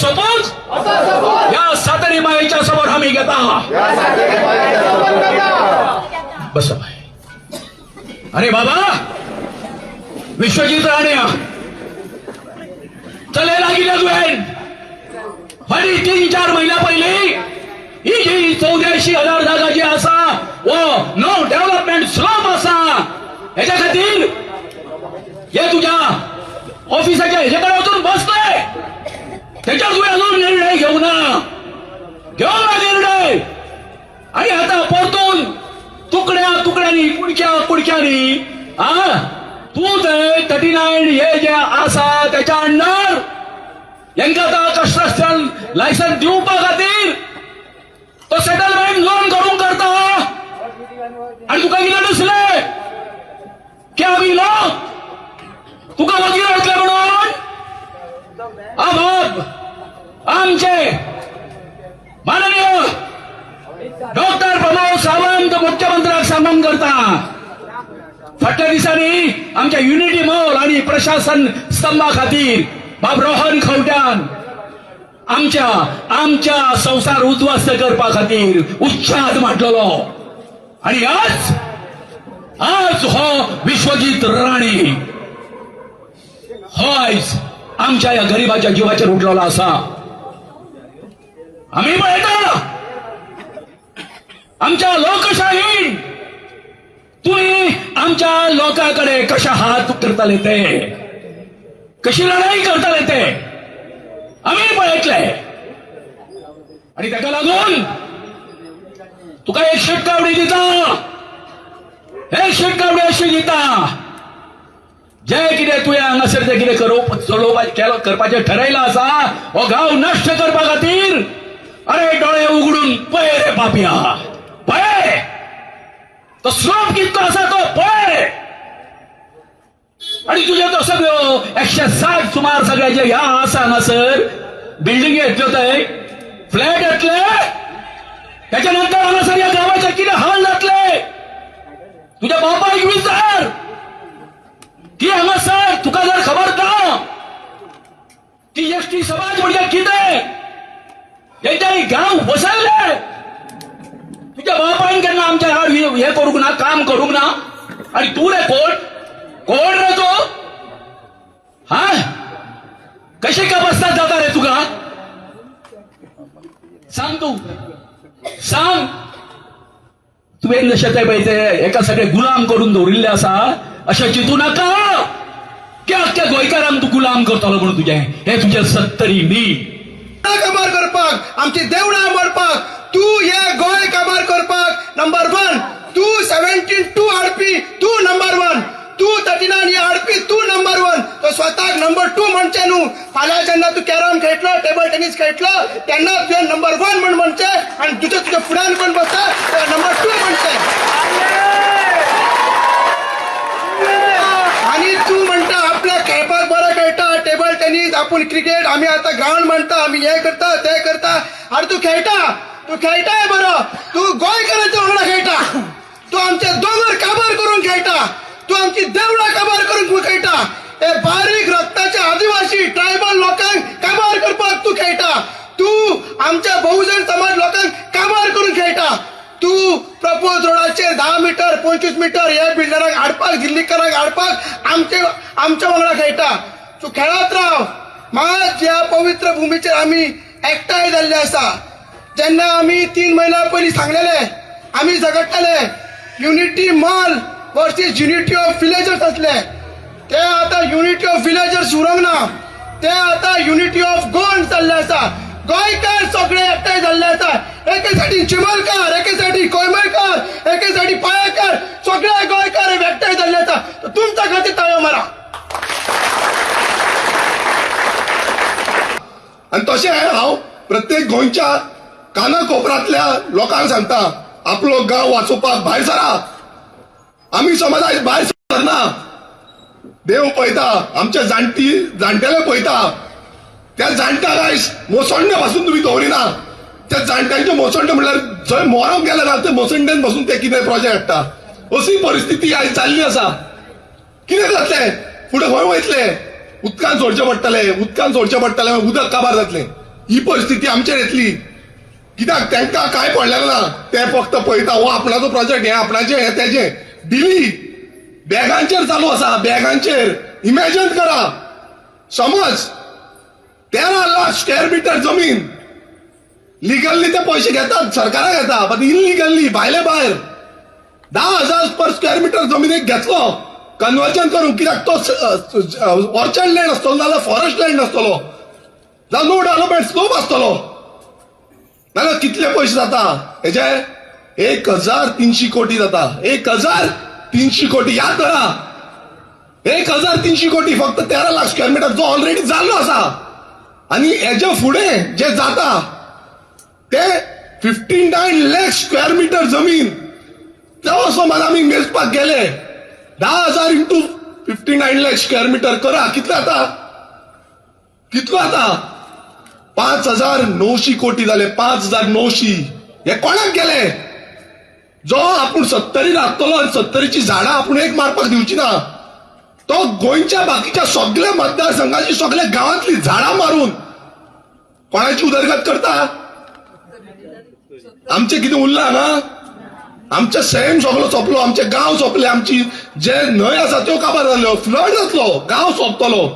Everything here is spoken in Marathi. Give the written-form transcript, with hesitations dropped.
सपोज या सातरी मायेच्या समोर आम्ही घेता बस. अरे बाबा विश्वजित राणे चलेला गेल्या जुएन आणि 3-4 महिन्या पहिले ही जी 84,000 जागा जी असा व नो डेव्हलपमेंट स्लम असा याच्या खातीर हे तुझ्या ऑफिसाच्या ह्याच्याकडे अजून बसतोय त्याच्यावर तुम्ही अजून निर्णय घेऊ ना निर्णय. आणि आता परतून तुकड्यांनी कुडक्यांनी तू ते 39 हे जे आसा त्याच्या अंडर यांका कन्स्ट्रक्शन लायसन्स दिवपा खातीर तो सेटलमेंट लोन करून करता आणि तुका कितें दिसले की आम्ही लोक तुका वकील वाटले म्हणून बाब आमचे माननीय डॉक्टर प्रमोद सावंत मुख्यमंत्र्याक सांगून करता फाटल्या दिसांनी आमच्या युनिटी मॉल आणि प्रशासन स्तंभा खातीर बाब रोहन खवट्यान आमच्या संसार उद्ध्वस्त करपा खातीर उच्छाद मांडलेलो. आणि आज हो विश्वजित राणे हो आयज आमच्या या गरीबाच्या जीवाचेर उठलेलो असा. आम्ही पळयता आमच्या लोकशाहीन तुम्ही आमच्या लोकांकडे कशा हात करताले ते कशी लढाई करताले ते आम्ही पळयतले. आणि ताका लागून तुका एक शिटकावडी दिता एक शिटकावडी अशी दिता जे कितें तुवें हांगासर जे कितें करपाचें ठरयलां आसा हो गांव नश्ट करपा खातीर अरे डोळे उगडून पळय रे पापया पळय तो स्लोप कितको आसा तो पळय. आणि तुझे तो सगळ्यो 160 सुमार सगळे जे ह्या आसा हांगासर बिल्डिंग येतल्यो थंय फ्लॅट येतले त्याच्या नंतर हांगासर ह्या गांवाचे कितें हाल जातले तुझ्या बापायक विचार की हांगासर तुका जर खबर ना की एसटी समाज म्हणजे कितें तेंच्यांनी गांव बसयले तुझ्या बापायन केन्ना आमच्या हे करूंक ना काम करूंक ना. आणि तू रे कोण रे तो कशी का बसतात जाता रे तुका सांग तू सांग. तुवें जशें ते पळय ते एका सगळे गुलाम करून दवरिल्ले आसा अशें चिंतू नाका की अख्ख्या गोंयकारांक तू गुलाम करतलो म्हणून तुजें हे तुजें सत्तरी न्ही. काबार करपाक आमची देवळां मोडपाक तू हे गोंय काबार करपाक नंबर 1 तू 72 हाडपी तू नंबर 1 तू 39 हाडपी तू नंबर 1 तो स्वताक नंबर 2 म्हणचे न्हू. फाल्यां जेन्ना तू कॅरम खेळटलो टेबल टेनिस खेळटलो तेन्ना तुवें नंबर 1 म्हण म्हणचे आणि तुझ्या फुड्यान कोण बसता ते नंबर 2 म्हणचे. आणि तू म्हणटा आपल्या खेळपाक बरं खेळटा टेबल टेनिस आपूण क्रिकेट आम्ही आता ग्राउंड म्हणटा आम्ही हे करता ते करता. अरे तू खेळटाय बरं तू गोंयकारांच्या वांगडा खेळटा तू आमचे दोंगर काबार करून खेळटा तू आमची देवळां काबार करून खेळटा. हे बारीक रक्ताच्या आदिवासी ट्रायबल लोकांक काबार करपाक तू खेळटा. तू आमच्या बहुजन समाज लोकांक काबार करून खेळटा. तू प्रपोज रोडाचेर 10 मीटर 25 मीटर हे बिल्डरांक हाडपाक दिल्लीकरांक हाडपाक आमच्या वांगडा खेळटा. तू खेळत राव. मात ह्या पवित्र भूमीचेर आम्ही एकठांय जाल्ले आसा. जेन्ना आम्ही 3 महिन्या पयलीं सांगलेले आम्ही झगडटाले unity mall versus unity of villagers असले ते आता युनिटी ऑफ विलेजर्स उरोंक ना ते आता युनिटी ऑफ गोंड जाल्ले आसा. गोंयकार सगळे एकठांय जाल्ले आसा. एके सायडीन चिमलकार एके सायडीन कोयमेकर एके सायडीन पाळेकर सगळे गोंयकार एकठांय जाल्ले आसा. तुमच्या खातीर ताळयो मारा. आणि तशें हांव प्रत्येक गोंयच्या काना कोपऱ्यांतल्या लोकांक सांगता आपलो गांव वाचोवपाक भायर सरा. आमी समज आयज भायर सरना देव पळयता आमचे जाणटेले पळयता त्या जाणट्याक आयज मोसंडे पासून तुम्ही दवरिना. त्या जाणट्यांचे मोसंडे म्हणल्यार जंय मोराक गेले ना ते मोसंड्यान पासून ते कितें प्रोजेक्ट हाडटा. अशी परिस्थिती आयज जाल्ली आसा. कितें जातलें फुडें खंय वयतले उदकान सोडचें पडटलें उदक काबार जातलें. ही परिस्थिती आमचेर येतली कित्याक तांकां काय पडलेलें ना ते फक्त पळयता हो आपणाचो प्रोजेक्ट हे आपणाचें हे तेजें डिलीट बॅगांचेर चालू आसा बॅगांचेर इमॅजिन करा समज 13 लाख स्क्वेअर मिटर जमीन लिगल्ली ते पैसे घेतात सरकारा घेता पण इनलिगल्ली भायले भायर 10,000 पर स्क्वेअर मिटर जमिनीक घेतलो कन्वर्जन करून कित्याक तो ऑर्चर्ड लँड आसतलो नाल्यार फॉरेस्ट लँड आसतलो जावं नो डेव्हलपमेंट स्कोप आसतलो नाल्यार कितले पयशे जाता हेजे 1,300 कोटी जाता 1,300 कोटी याद करा 1,300 कोटी फक्त 13 लाख स्क्वेअर मिटर जो ऑलरेडी जाल्लो आसा आणि हेजे फुडें जे जाता ते 59 लाख स्क्वेअर मिटर जमीन तो समज आमी मेजपाक गेले 10,000 इंटू 59 लाख स्क्वेअर मिटर करा कितले आता 5,900 कोटी जाले 5,900 हे कोणाक गेले जो आपूण 70 लागतलो आणि 70ची झाडां आपूण एक मारपाक दिवची ना तो गोंयच्या बाकीच्या सगळ्या मतदारसंघाची सगळ्या गावांतली झाडां मारून कोणाची उदरगत करता आमचे कितें उरला ना आमचे सैम सगळो सोंपलो आमचे गांव सोंपले आमची जे न्हंय आसा त्यो काबार जाल्यो फ्लड जातलो गांव सोंपतलो